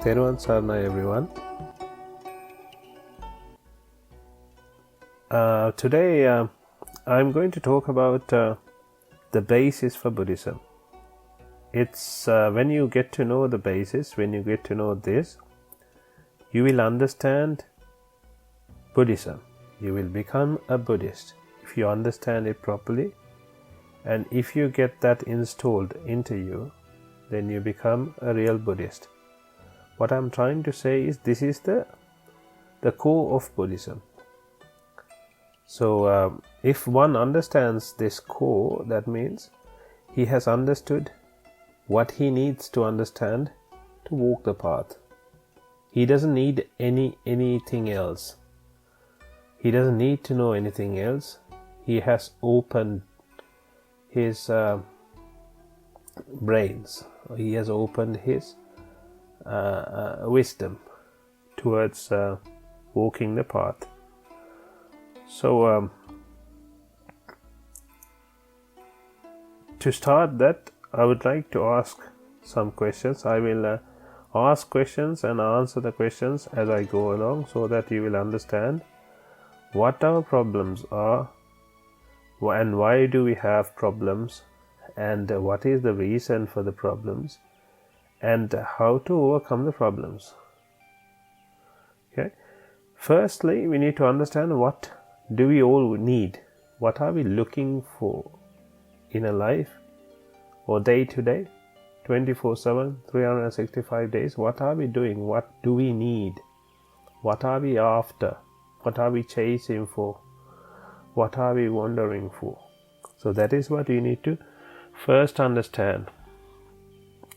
Theruvan Saranai, everyone. Today I'm going to talk about the basis for Buddhism. It's when you get to know the basis, when you get to know this, you will understand Buddhism. You will become a Buddhist if you understand it properly, and if you get that installed into you, then you become a real Buddhist. What I'm trying to say is this is the core of Buddhism. So if one understands this core, that means he has understood what he needs to understand to walk the path. He doesn't need anything else. He doesn't need to know anything else. He has opened his brains. He has opened his wisdom towards walking the path. So to start that, I would like to ask some questions. I will ask questions and answer the questions as I go along, so that you will understand what our problems are and why do we have problems, and what is the reason for the problems, and how to overcome the problems. Okay. Firstly, we need to understand what do we all need. What are we looking for in a life, or day to day, 24/7, 365 days? What are we doing? What do we need? What are we after? What are we chasing for? What are we wandering for? So that is what you need to first understand.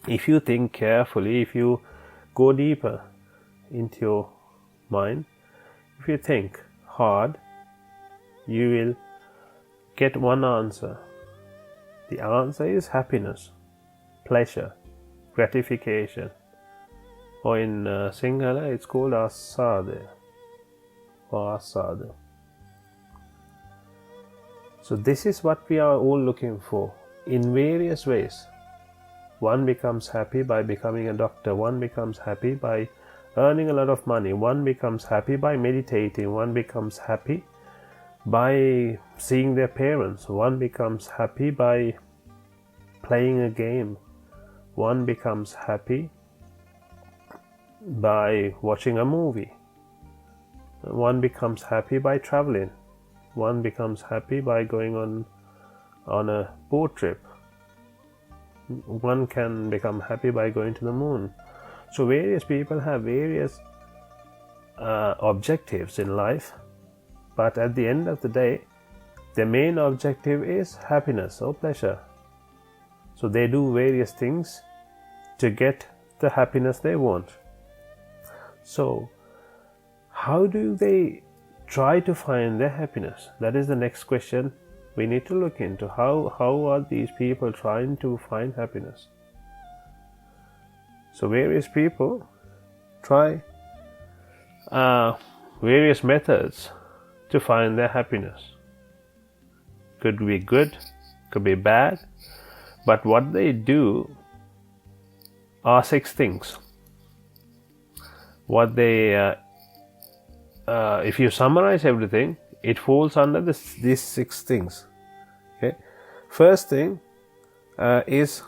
If you think carefully, if you go deeper into your mind, if you think hard, you will get one answer. The answer is happiness, pleasure, gratification, or in Sinhala it's called asada or asada. So this is what we are all looking for in various ways. One becomes happy by becoming a doctor. One becomes happy by earning a lot of money. One becomes happy by meditating. One becomes happy by seeing their parents. One becomes happy by playing a game. One becomes happy by watching a movie. One becomes happy by traveling. One becomes happy by going on a boat trip. One can become happy by going to the moon. So various people have various objectives in life, but at the end of the day, their main objective is happiness or pleasure. So they do various things to get the happiness they want. So how do they try to find their happiness? That is the next question we need to look into. How are these people trying to find happiness? So various people try various methods to find their happiness. Could be good, could be bad, but what they do are 6 things. What they if you summarize everything, it falls under these 6 things. Okay. First thing is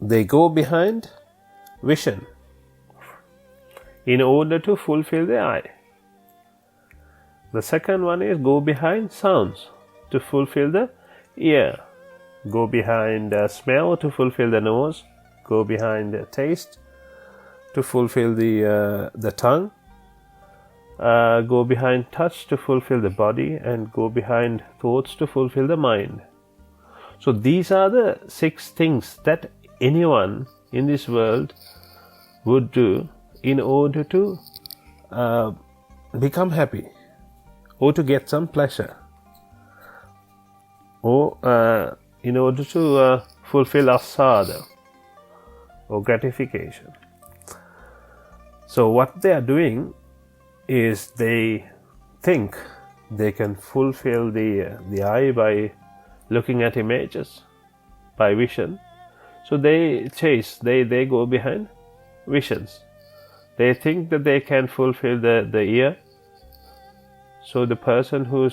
they go behind vision in order to fulfill the eye. The second one is go behind sounds to fulfill the ear. Go behind smell to fulfill the nose. Go behind taste to fulfill the tongue. Go behind touch to fulfill the body, and go behind thoughts to fulfill the mind. So these are the 6 things that anyone in this world would do in order to become happy, or to get some pleasure, or in order to fulfill asada or gratification. So what they are doing is they think they can fulfill the eye by looking at images, by vision. So they chase, they go behind visions. They think that they can fulfill the ear. So the person who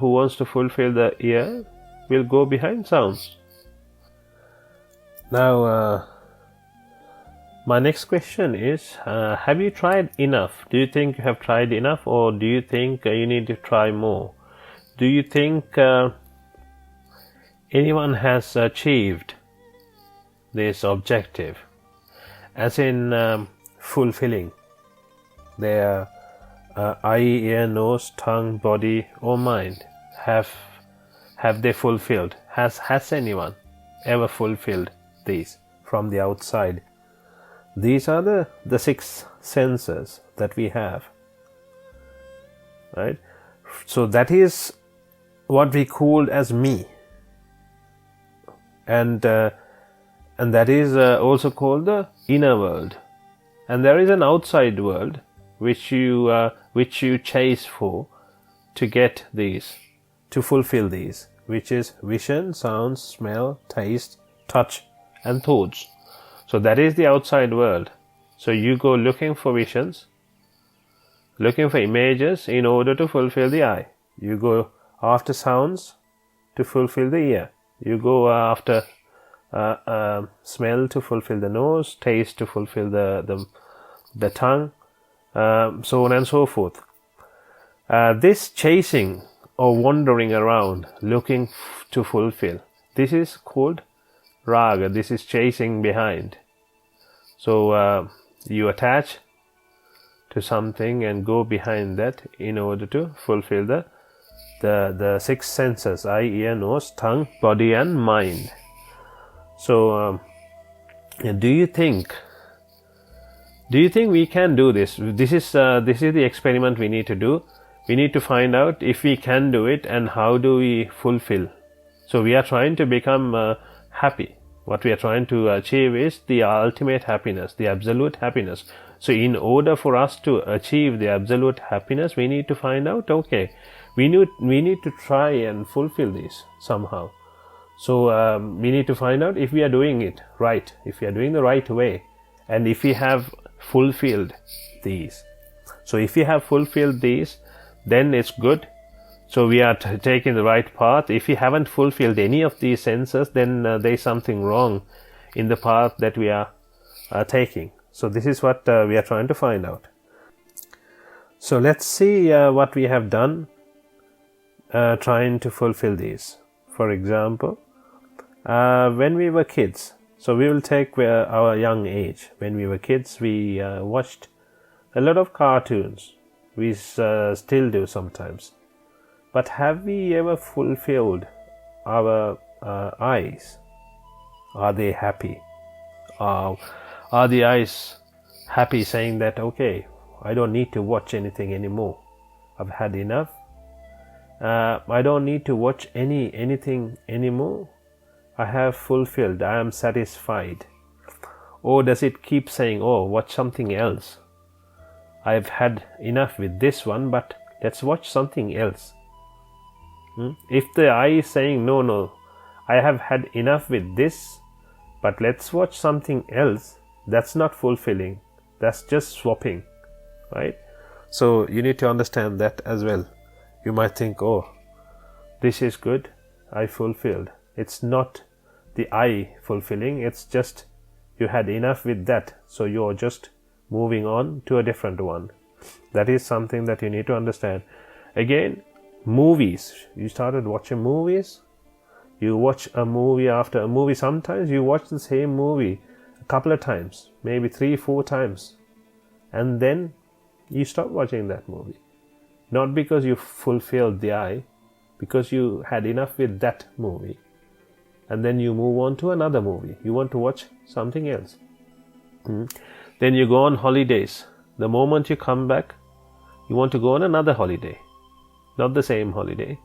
wants to fulfill the ear will go behind sounds. Now, my next question is, have you tried enough? Do you think you have tried enough, or do you think you need to try more? Do you think anyone has achieved this objective, as in fulfilling their eye, ear, nose, tongue, body, or mind? Have they fulfilled? Has anyone ever fulfilled these from the outside? These are the 6 senses that we have, right? So that is what we call as me, and that is also called the inner world. And there is an outside world which you chase for to get these, to fulfill these, which is vision, sound, smell, taste, touch, and thoughts. So that is the outside world. So you go looking for visions, looking for images in order to fulfill the eye. You go after sounds to fulfill the ear. You go after smell to fulfill the nose, taste to fulfill the tongue, so on and so forth. This chasing or wandering around looking to fulfill, this is called raga. This is chasing behind. So you attach to something and go behind that in order to fulfill the 6 senses: eye, ear, nose, tongue, body, and mind. So do you think we can do this? This is the experiment we need to do. We need to find out if we can do it and how do we fulfill. So we are trying to become happy. What we are trying to achieve is the ultimate happiness, the absolute happiness. So in order for us to achieve the absolute happiness, we need to find out, okay, we need to try and fulfill this somehow. So we need to find out if we are doing it right, if we are doing the right way, and if we have fulfilled these. So if we have fulfilled these, then it's good. So we are taking the right path. If we haven't fulfilled any of these senses, then there is something wrong in the path that we are taking. So this is what we are trying to find out. So let's see what we have done trying to fulfill these. For example, when we were kids, so we will take our young age. When we were kids, we watched a lot of cartoons. We still do sometimes. But have we ever fulfilled our eyes? Are they happy? Are the eyes happy, saying that, okay, I don't need to watch anything anymore. I've had enough. I don't need to watch anything anymore. I have fulfilled. I am satisfied. Or does it keep saying, oh, watch something else? I've had enough with this one, but let's watch something else. If the eye is saying, no, I have had enough with this, but let's watch something else, that's not fulfilling. That's just swapping, right? So you need to understand that as well. You might think, oh, this is good, I fulfilled. It's not the eye fulfilling, it's just you had enough with that, so you're just moving on to a different one. That is something that you need to understand. Again, movies. You started watching movies. You watch a movie after a movie. Sometimes you watch the same movie a couple of times, maybe 3-4 times, and then you stop watching that movie. Not because you fulfilled the eye, because you had enough with that movie, and then you move on to another movie. You want to watch something else. Then you go on holidays. The moment you come back, you want to go on another holiday. Not the same holiday.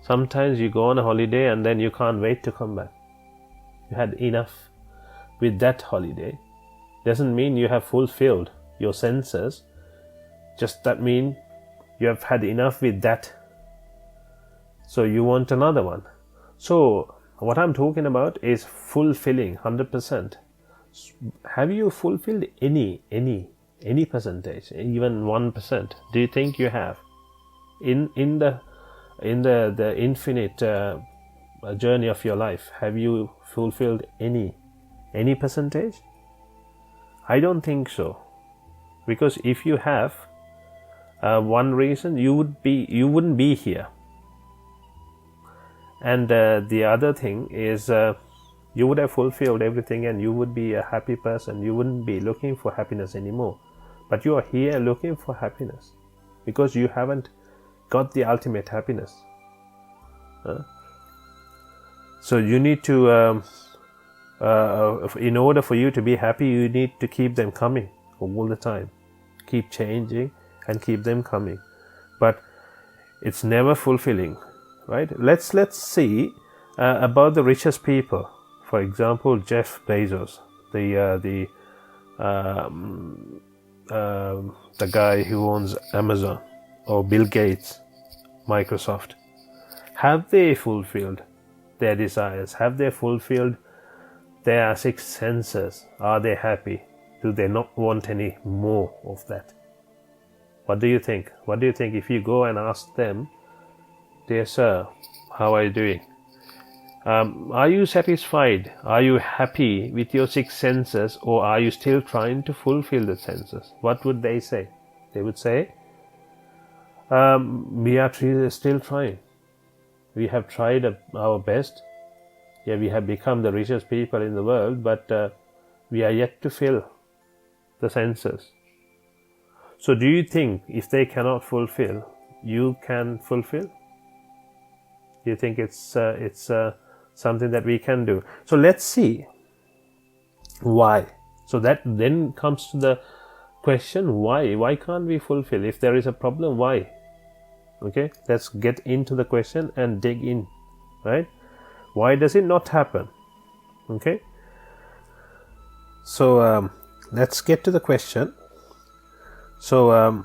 Sometimes you go on a holiday and then you can't wait to come back. You had enough with that holiday. Doesn't mean you have fulfilled your senses. Just that mean you have had enough with that. So you want another one. So what I'm talking about is fulfilling 100%. Have you fulfilled any percentage, even 1%? Do you think you have in the infinite journey of your life? Have you fulfilled any percentage? I don't think so, because if you have, one reason you wouldn't be here, and the other thing is you would have fulfilled everything and you would be a happy person. You wouldn't be looking for happiness anymore, but you are here looking for happiness because you haven't got the ultimate happiness. So you need to in order for you to be happy, you need to keep them coming all the time, keep changing and keep them coming, but it's never fulfilling, right? Let's see about the richest people. For example, Jeff Bezos, the guy who owns Amazon, or Bill Gates, Microsoft. Have they fulfilled their desires? Have they fulfilled their 6 senses? Are they happy? Do they not want any more of that? What do you think? What do you think if you go and ask them, dear sir, how are you doing? Are you satisfied? Are you happy with your 6 senses, or are you still trying to fulfill the senses? What would they say? They would say, we are still trying. We have tried our best. Yeah, we have become the richest people in the world, but we are yet to fill the senses. So do you think if they cannot fulfill, you can fulfill? Do you think it's something that we can do? So let's see why. So that then comes to the question, why can't we fulfill? If there is a problem, why? Okay, let's get into the question and dig in, right? Why does it not happen? Okay, so let's get to the question. So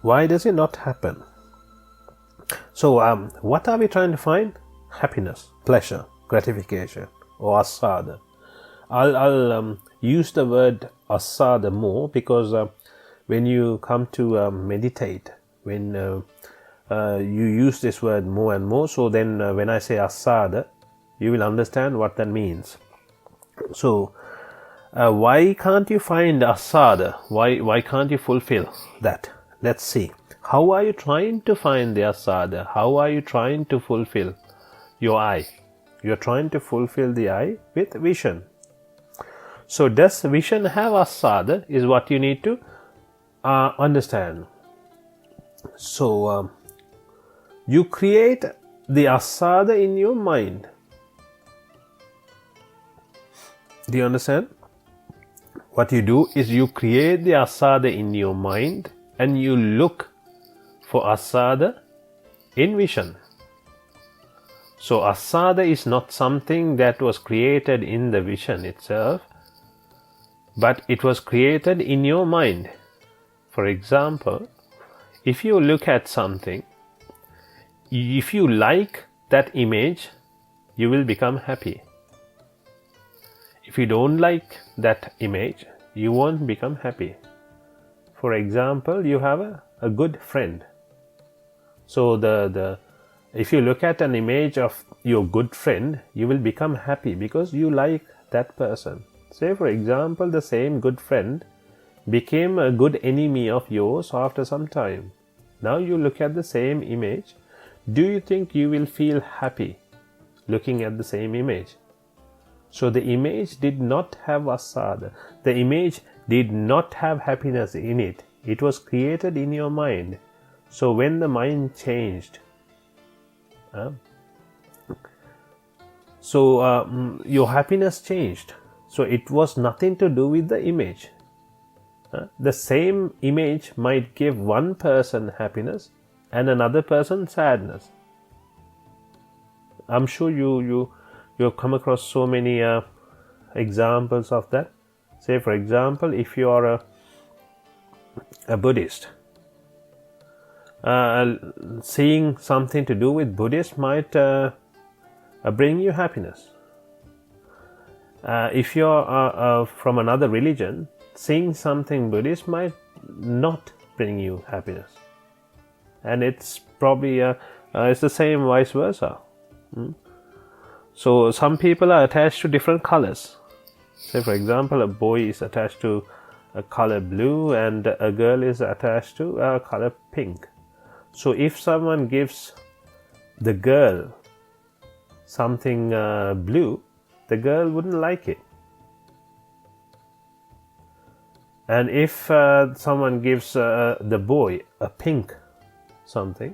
why does it not happen? So what are we trying to find? Happiness, pleasure, gratification, or asada. I'll use the word asada more because when you come to meditate, when you use this word more and more, so then when I say asada, you will understand what that means. So why can't you find asada? Why can't you fulfill that? Let's see. How are you trying to find the asada? How are you trying to fulfill your I? You're trying to fulfill the I with vision. So does vision have asada is what you need to understand. So you create the asada in your mind. Do you understand? What you do is you create the asada in your mind and you look for asada in vision. So asada is not something that was created in the vision itself, but it was created in your mind. For example, if you look at something, if you like that image, you will become happy. If you don't like that image, you won't become happy. For example, you have a good friend. So if you look at an image of your good friend, you will become happy because you like that person. Say for example, the same good friend became a good enemy of yours after some time. Now you look at the same image. Do you think you will feel happy looking at the same image? So the image did not have asada. The image did not have happiness in it. It was created in your mind. So when the mind changed, your happiness changed. So it was nothing to do with the image. The same image might give one person happiness and another person sadness. I'm sure you've come across so many examples of that. Say for example, if you are a Buddhist, seeing something to do with Buddhist might bring you happiness. If you're from another religion, seeing something Buddhist might not bring you happiness. And it's probably it's the same vice versa. So some people are attached to different colors. Say for example, a boy is attached to a color blue and a girl is attached to a color pink. So if someone gives the girl something blue, the girl wouldn't like it. And if someone gives the boy a pink something,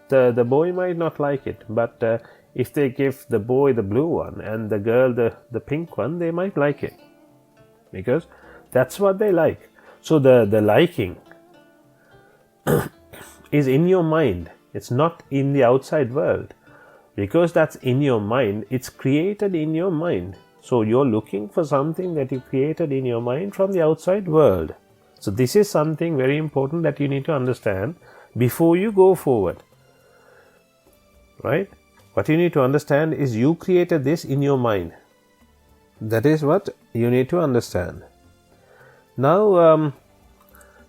the boy might not like it. But if they give the boy the blue one and the girl the pink one, they might like it, because that's what they like. So the liking is in your mind. It's not in the outside world. Because that's in your mind, it's created in your mind. So you're looking for something that you created in your mind from the outside world. So this is something very important that you need to understand before you go forward. Right? What you need to understand is you created this in your mind. That is what you need to understand. Now,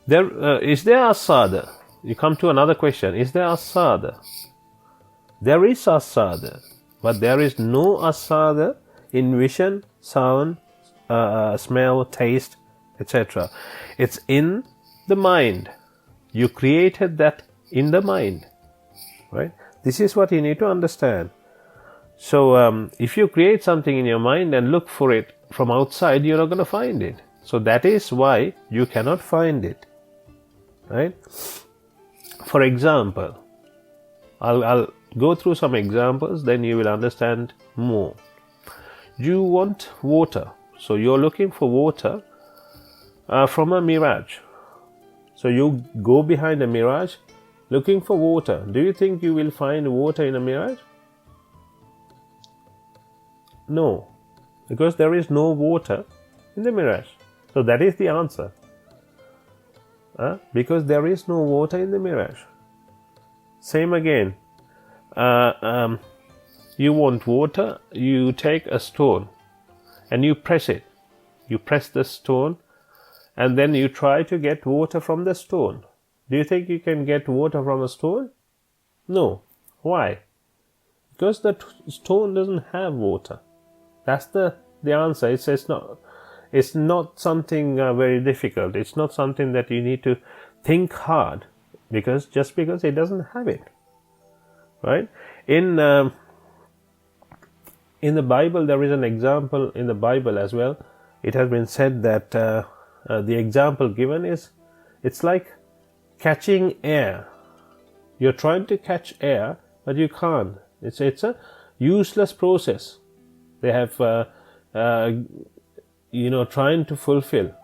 is there asada? You come to another question. Is there asada? There is asada, but there is no asada in vision, sound, smell, taste, etc. It's in the mind. You created that in the mind, right? This is what you need to understand. So if you create something in your mind and look for it from outside, you're not going to find it. So that is why you cannot find it, right? For example, I'll go through some examples, then you will understand more. You want water, so you're looking for water from a mirage. So you go behind a mirage looking for water. Do you think you will find water in a mirage? No, because there is no water in the mirage. So that is the answer. Because there is no water in the mirage. Same again. You want water, you take a stone and you press it. You press the stone and then you try to get water from the stone. Do you think you can get water from a stone? No. Why? Because the stone doesn't have water. That's the answer. It's not something very difficult. It's not something that you need to think hard, because it doesn't have it. Right? In the Bible, there is an example in the Bible as well. It has been said that the example given is, it's like catching air. You're trying to catch air, but you can't. It's a useless process. They have, trying to fulfill.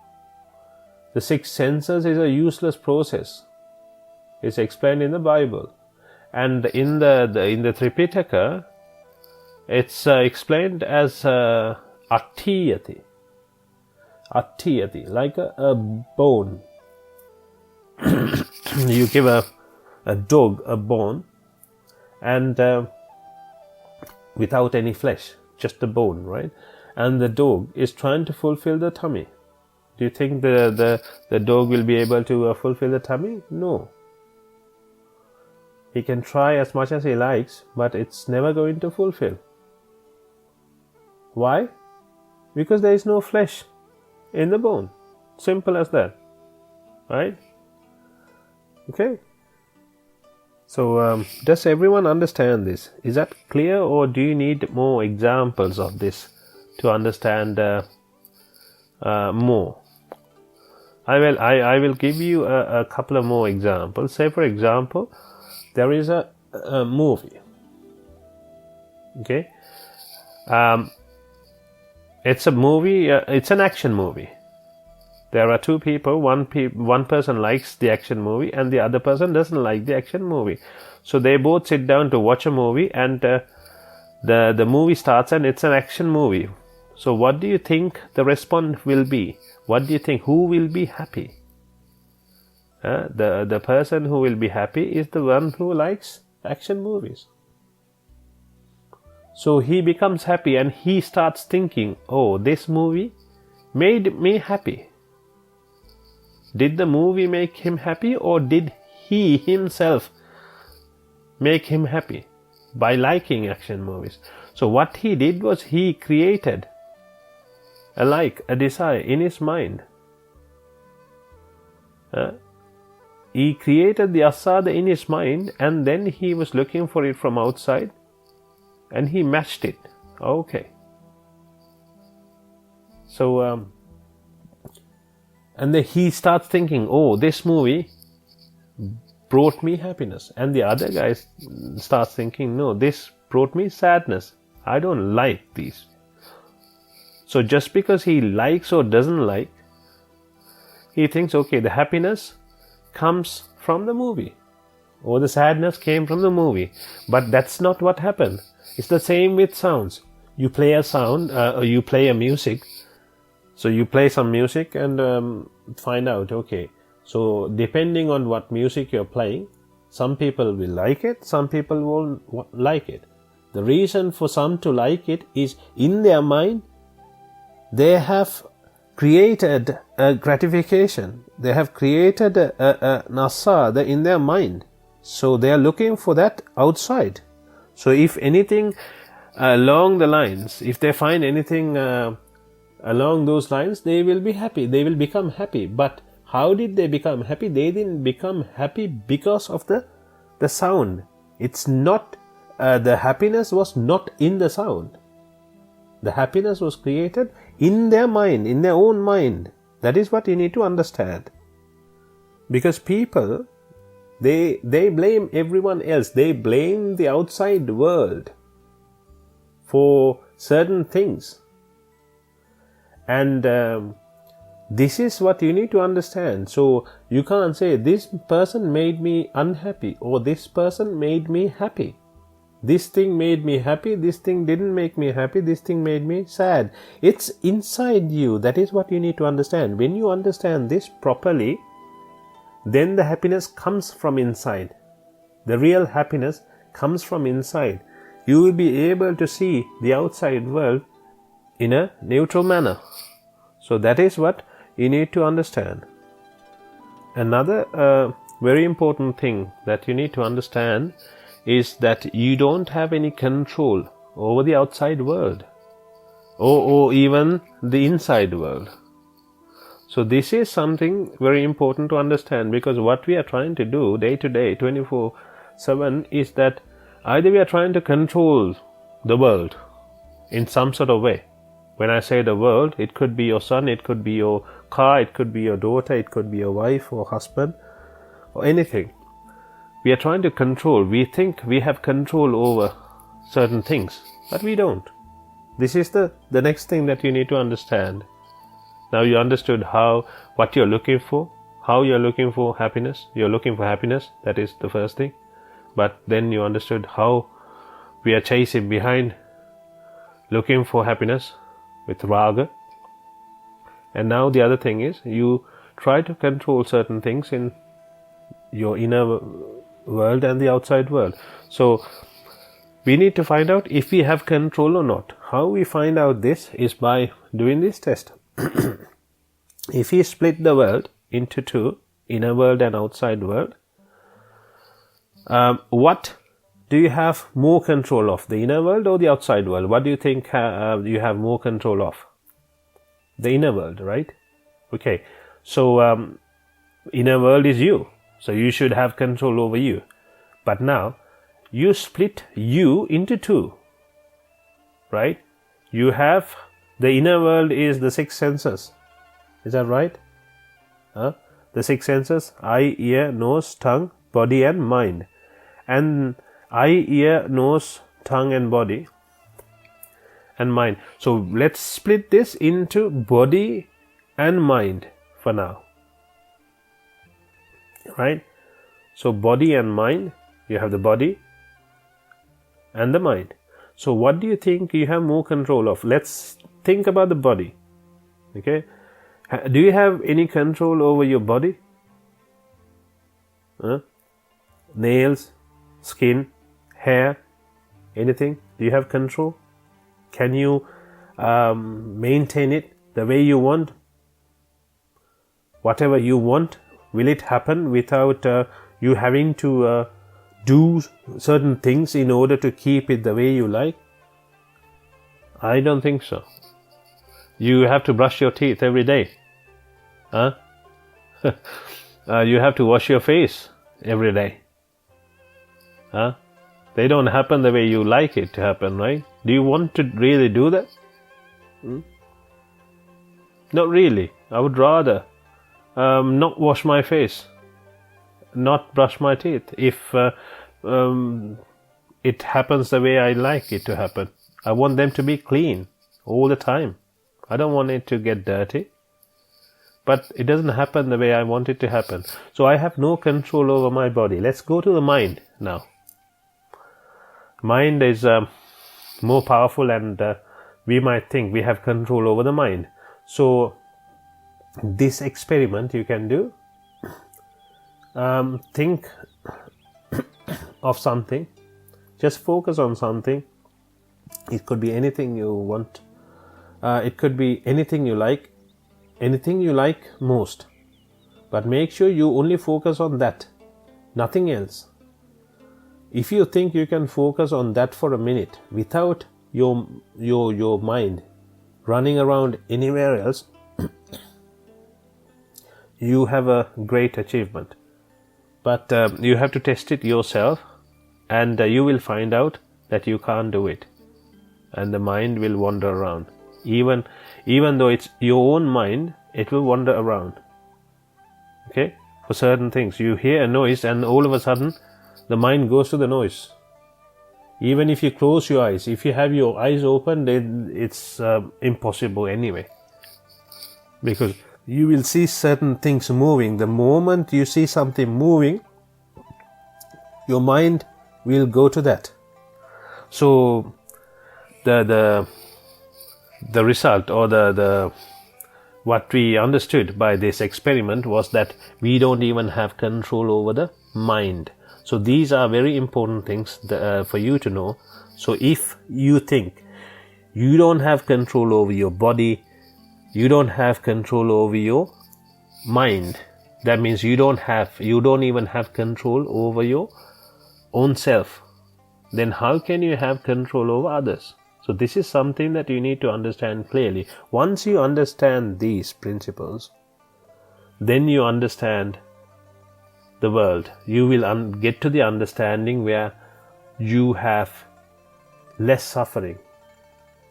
The 6 senses is a useless process. It's explained in the Bible. And in the Tripitaka, it's explained as attiyati. Attiyati, like a bone. You give a dog a bone, and without any flesh, just a bone, right? And the dog is trying to fulfill the tummy. Do you think the dog will be able to fulfill the tummy? No. He can try as much as he likes, but it's never going to fulfill. Why? Because there is no flesh in the bone. Simple as that. Right? Okay. So, does everyone understand this? Is that clear, or do you need more examples of this to understand more? I will give you a couple of more examples. Say, for example, there is a movie. Okay, it's a movie. It's an action movie. There are two people. One person likes the action movie, and the other person doesn't like the action movie. So they both sit down to watch a movie, and the movie starts, and it's an action movie. So what do you think the response will be? What do you think? Who will be happy? The person who will be happy is the one who likes action movies. So he becomes happy and he starts thinking, oh, this movie made me happy. Did the movie make him happy, or did he himself make him happy by liking action movies? So what he did was he created a desire in his mind. He created the asada in his mind, and then he was looking for it from outside and he matched it. Okay. So and then he starts thinking, oh, this movie brought me happiness. And the other guy starts thinking, no, this brought me sadness. I don't like these. So just because he likes or doesn't like, he thinks, okay, the happiness comes from the movie, or the sadness came from the movie. But that's not what happened. It's the same with sounds. You play a sound, or you play a music. So you play some music and find out, okay, so depending on what music you're playing, some people will like it, some people won't like it. The reason for some to like it is in their mind, they have created a gratification. They have created a nasada in their mind. So they are looking for that outside. So if anything along the lines, if they find anything along those lines, they will be happy. They will become happy. But how did they become happy? They didn't become happy because of the sound. It's not, the happiness was not in the sound. The happiness was created in their mind, in their own mind. That is what you need to understand. Because people, they blame everyone else. They blame the outside world for certain things. And this is what you need to understand. So you can't say, this person made me unhappy, or this person made me happy. This thing made me happy, this thing didn't make me happy, this thing made me sad. It's inside you. That is what you need to understand. When you understand this properly, then the happiness comes from inside. The real happiness comes from inside. You will be able to see the outside world in a neutral manner. So that is what you need to understand. Another very important thing that you need to understand is that you don't have any control over the outside world, or even the inside world. So this is something very important to understand, because what we are trying to do day to day, 24/7, is that either we are trying to control the world in some sort of way. When I say the world, it could be your son, it could be your car, it could be your daughter, it could be your wife or husband, or anything. We are trying to control. We think we have control over certain things, but we don't. This is the next thing that you need to understand. Now you understood what you're looking for, how you're looking for happiness. You're looking for happiness, that is the first thing. But then you understood how we are chasing behind looking for happiness with raga. And now the other thing is, you try to control certain things in your inner world and the outside world. So we need to find out if we have control or not. How we find out this is by doing this test. If we split the world into two, inner world and outside world, what do you have more control of, the inner world or the outside world? What do you think you have more control of? The inner world, right? Okay, so inner world is you. So you should have control over you. But now, you split you into two, right? You have, the inner world is the six senses. Is that right? The six senses: eye, ear, nose, tongue, body and mind. And eye, ear, nose, tongue and body and mind. So let's split this into body and mind for now. Right? So body and mind, you have the body and the mind. So what do you think you have more control of? Let's think about the body. Okay? Do you have any control over your body? Nails, skin, hair, anything? Do you have control? Can you maintain it the way you want? Whatever you want, will it happen without you having to do certain things in order to keep it the way you like? I don't think so. You have to brush your teeth every day. Huh? You have to wash your face every day. Huh? They don't happen the way you like it to happen, right? Do you want to really do that? Not really. I would rather not wash my face, not brush my teeth, if it happens the way I like it to happen. I want them to be clean all the time. I don't want it to get dirty. But it doesn't happen the way I want it to happen. So I have no control over my body. Let's go to the mind now. Mind is more powerful, and we might think we have control over the mind. So this experiment you can do. Think of something. Just focus on something. It could be anything you want. It could be anything you like. Anything you like most. But make sure you only focus on that. Nothing else. If you think you can focus on that for a minute without your mind running around anywhere else, you have a great achievement. But you have to test it yourself, and you will find out that you can't do it. And the mind will wander around. Even though it's your own mind, it will wander around. Okay? For certain things. You hear a noise and all of a sudden the mind goes to the noise. Even if you close your eyes, if you have your eyes open, then it's impossible anyway. Because you will see certain things moving. The moment you see something moving, your mind will go to that. So the result, or the what we understood by this experiment was that we don't even have control over the mind. So these are very important things for you to know. So if you think you don't have control over your body, you don't have control over your mind, that means you don't even have control over your own self, then how can you have control over others? So this is something that you need to understand clearly. Once you understand these principles, then you understand the world. You will get to the understanding where you have less suffering.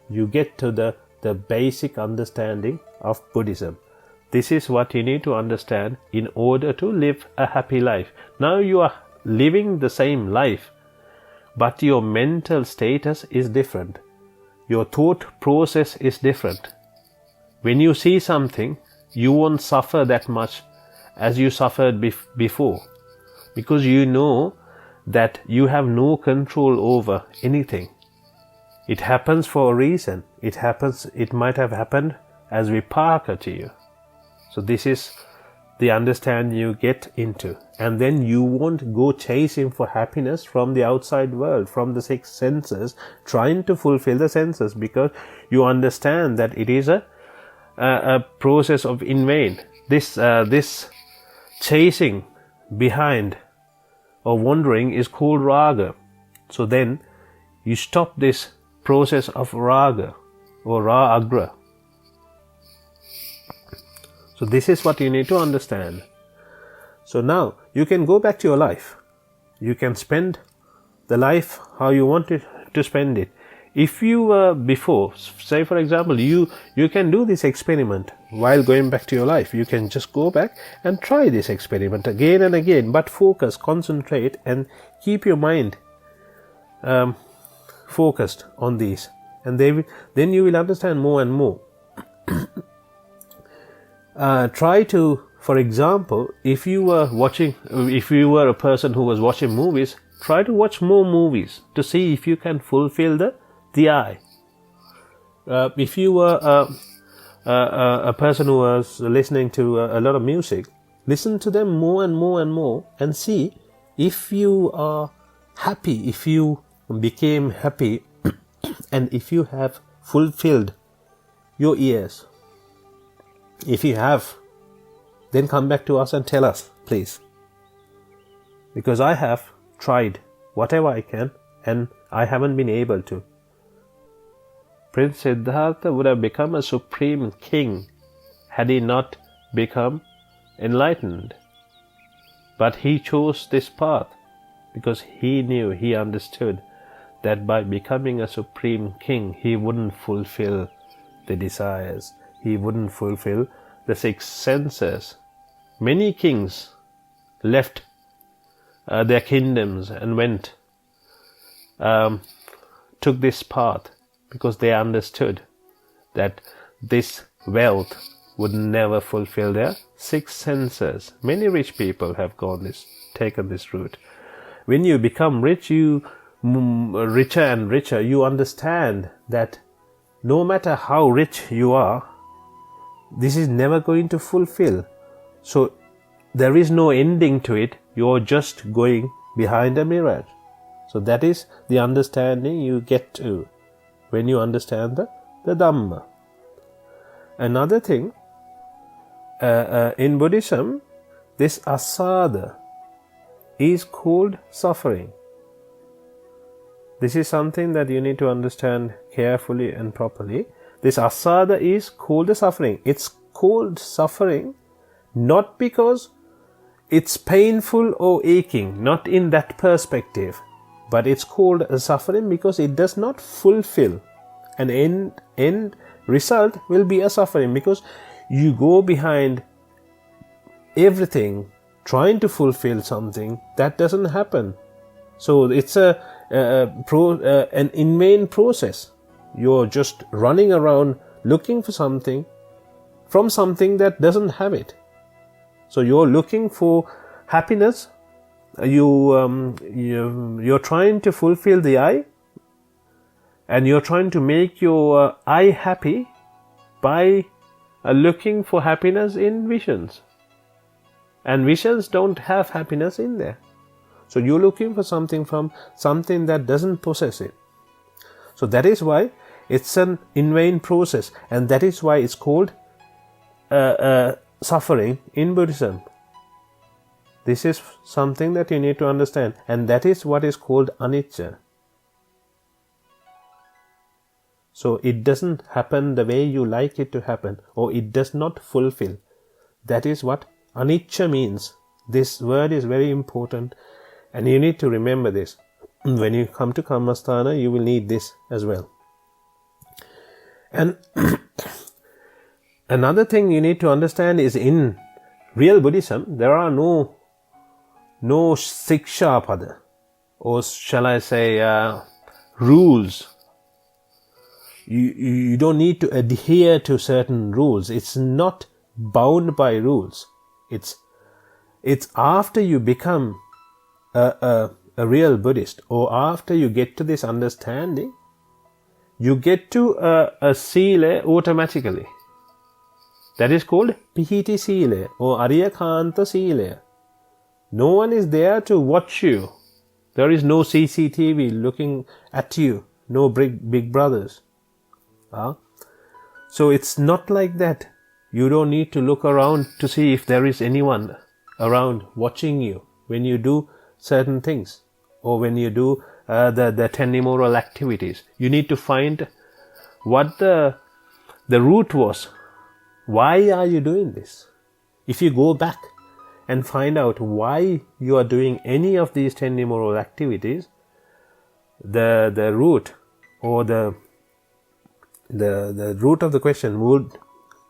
You get to the basic understanding of Buddhism. This is what you need to understand in order to live a happy life. Now you are living the same life, but your mental status is different. Your thought process is different. When you see something, you won't suffer that much as you suffered before, because you know that you have no control over anything. It happens for a reason. It might have happened as vipaka to you. So this is the understanding you get into. And then you won't go chasing for happiness from the outside world, from the six senses, trying to fulfill the senses, because you understand that it is a process of in vain. This chasing behind or wandering is called raga. So then you stop this process of raga or ra-agra. So this is what you need to understand. So now you can go back to your life. You can spend the life how you wanted to spend it. If you were before, say for example, you can do this experiment while going back to your life. You can just go back and try this experiment again and again, but focus, concentrate, and keep your mind focused on these. And then you will understand more and more. Try to, for example, if you were a person who was watching movies, try to watch more movies to see if you can fulfill the eye. If you were a person who was listening to a lot of music, listen to them more and more and more, and see if you are happy, if you became happy and if you have fulfilled your years, if you have, then come back to us and tell us, please. Because I have tried whatever I can and I haven't been able to. Prince Siddhartha would have become a supreme king had he not become enlightened. But he chose this path because he knew, he understood that by becoming a supreme king, he wouldn't fulfill the desires. He wouldn't fulfill the 6 senses. Many kings left their kingdoms and went, took this path because they understood that this wealth would never fulfill their 6 senses. Many rich people have taken this route. When you become rich, richer and richer, you understand that no matter how rich you are, this is never going to fulfill. So there is no ending to it. You're just going behind a mirage. So that is the understanding you get to when you understand the Dhamma. Another thing, in Buddhism, this asada is called suffering. This is something that you need to understand carefully and properly. This asada is called suffering. It's called suffering not because it's painful or aching, not in that perspective, but it's called a suffering because it does not fulfill. An end result will be a suffering because you go behind everything trying to fulfill something that doesn't happen. So it's an in vain process. You're just running around looking for something from something that doesn't have it. So you're looking for happiness. You're trying to fulfill the I, and you're trying to make your I happy by looking for happiness in visions. And visions don't have happiness in there. So you're looking for something from something that doesn't possess it. So that is why it's an in vain process, and that is why it's called suffering in Buddhism. This is something that you need to understand, and that is what is called anicca. So it doesn't happen the way you like it to happen, or it does not fulfill. That is what anicca means. This word is very important, and you need to remember this. When you come to Kammasthana, you will need this as well. And another thing you need to understand is in real Buddhism, there are no sikshapada, or shall I say rules. You don't need to adhere to certain rules. It's not bound by rules. It's after you become a real Buddhist, or after you get to this understanding, you get to a sila automatically. That is called pihiti sila or ariyakanta sila. No one is there to watch you. There is no CCTV looking at you. No big brothers. So it's not like that. You don't need to look around to see if there is anyone around watching you when you do certain things, or when you do the 10 immoral activities. You need to find what the root was. Why are you doing this? If you go back and find out why you are doing any of these 10 immoral activities, the root, or the root of the question would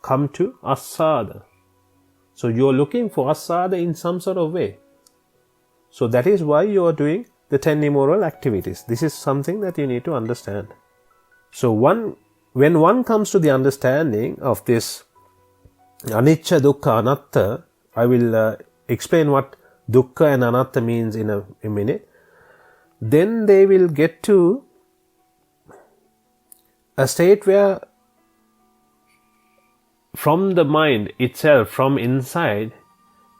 come to asada. So you're looking for asada in some sort of way. So that is why you are doing the 10 immoral activities. This is something that you need to understand. So when one comes to the understanding of this anicca, dukkha, anatta, I will explain what dukkha and anatta means in a minute. Then they will get to a state where from the mind itself, from inside,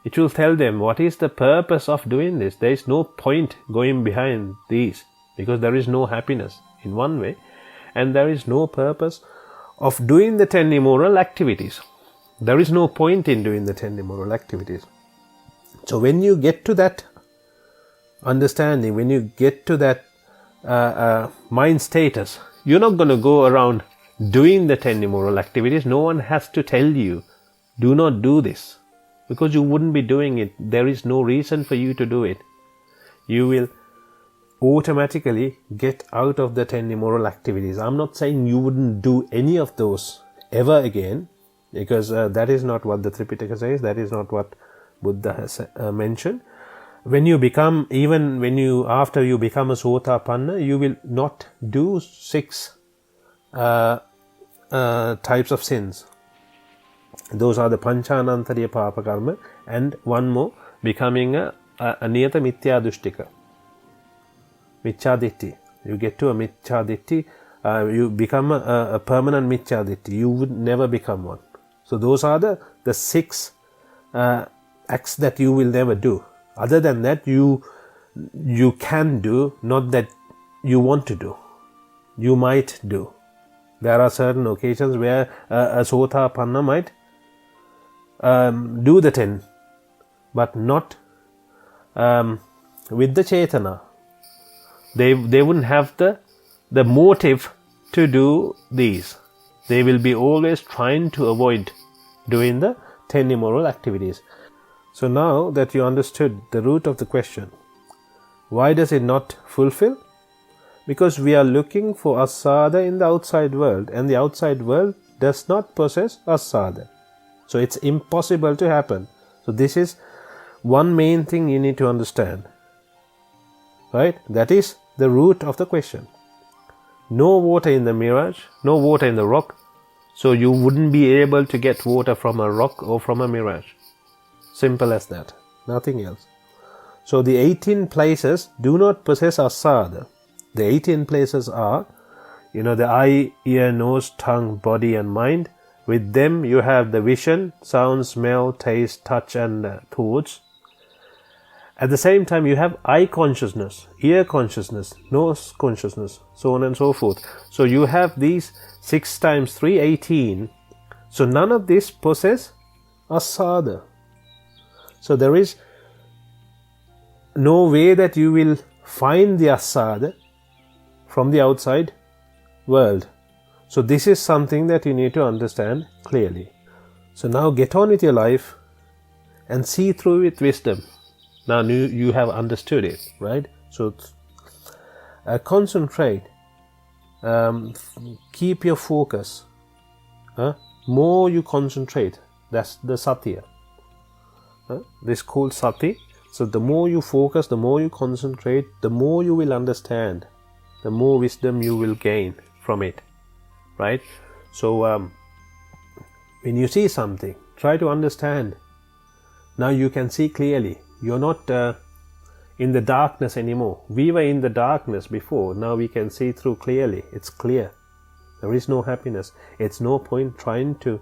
it will tell them what is the purpose of doing this. There is no point going behind these. because there is no happiness in one way, and there is no purpose of doing the 10 immoral activities. There is no point in doing the 10 immoral activities. So when you get to that understanding, when you get to that mind status, you're not going to go around doing the 10 immoral activities. No one has to tell you, do not do this, because you wouldn't be doing it. There is no reason for you to do it. You will automatically get out of the 10 immoral activities. I'm not saying you wouldn't do any of those ever again, because that is not what the Tripitaka says, that is not what Buddha has mentioned. When you become, even when you, after you become a Sotapanna, you will not do 6 types of sins. Those are the Panchanantariya Papa Karma, and one more, becoming a Niyata Mithya Dustika. Michaditti. You get to a Michaditti, you become a permanent Michaditti. You would never become one. So those are the 6 acts that you will never do. Other than that, you can do, not that you want to do. You might do. There are certain occasions where a Sotapanna might do the 10, but not with the Chetana. They wouldn't have the motive to do these. They will be always trying to avoid doing the 10 immoral activities. So now that you understood the root of the question, why does it not fulfill? Because we are looking for asada in the outside world, and the outside world does not possess asada. So it's impossible to happen. So this is one main thing you need to understand. Right? That is the root of the question. No water in the mirage, no water in the rock, so you wouldn't be able to get water from a rock or from a mirage. Simple as that. Nothing else. So the 18 places do not possess asada. The 18 places are, the eye, ear, nose, tongue, body and mind. With them you have the vision, sound, smell, taste, touch and thoughts. At the same time you have eye consciousness, ear consciousness, nose consciousness, so on and so forth. So you have these 6 times 3, 18. So none of this possess asada. So there is no way that you will find the asada from the outside world. So this is something that you need to understand clearly. So now get on with your life and see through with wisdom. Now you have understood it, right? So concentrate, keep your focus. More you concentrate, that's the satya. This is called sati. So the more you focus, the more you concentrate, the more you will understand, the more wisdom you will gain from it, right? So when you see something, try to understand. Now you can see clearly. You're not in the darkness anymore. We were in the darkness before. Now we can see through clearly. It's clear. There is no happiness. It's no point trying to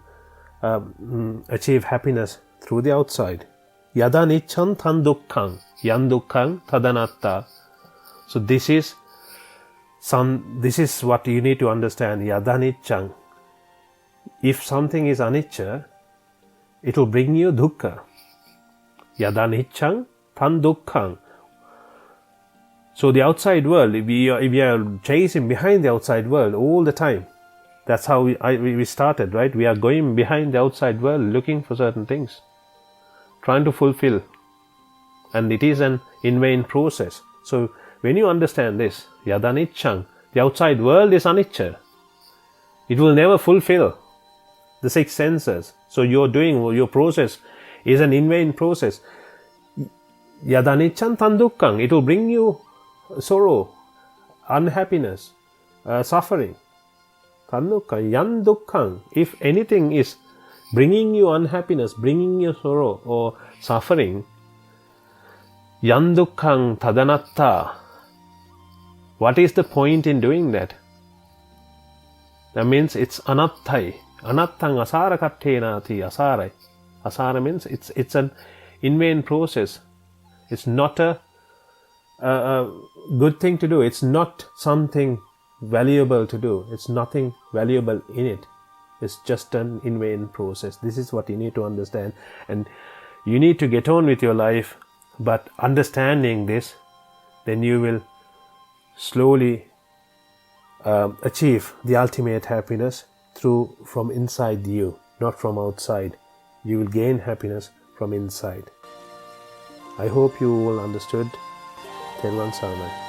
achieve happiness through the outside. Yada nicchan tan dukkhang, yan dukkhang tadanatta. So this is what you need to understand. Yada nicchan. If something is anicca, it will bring you dukkha. Yada nicchan tan dukkhang. So the outside world, if we are chasing behind the outside world all the time, that's how we started, right? We are going behind the outside world looking for certain things, trying to fulfill, and it is an in vain process. So when you understand this, yada nicchan, the outside world is anicca. It will never fulfill the 6 senses. So your process is an in vain process. Yada nicchan tan dukkhang, it will bring you sorrow, unhappiness, suffering. Tan dukkhang, yan dukkhang, if anything is bringing you unhappiness, bringing you sorrow or suffering, yan dukkhang tadanatta, what is the point in doing that? That means it's anattai. Anattang asara kattenati asarai. Asara means it's an in vain process. It's not a a good thing to do. It's not something valuable to do. It's nothing valuable in it. It's just an in vain process. This is what you need to understand, and you need to get on with your life. But understanding this, then you will slowly achieve the ultimate happiness from inside you, not from outside. You will gain happiness from inside. I hope you all understood. Thelwan Sarnai.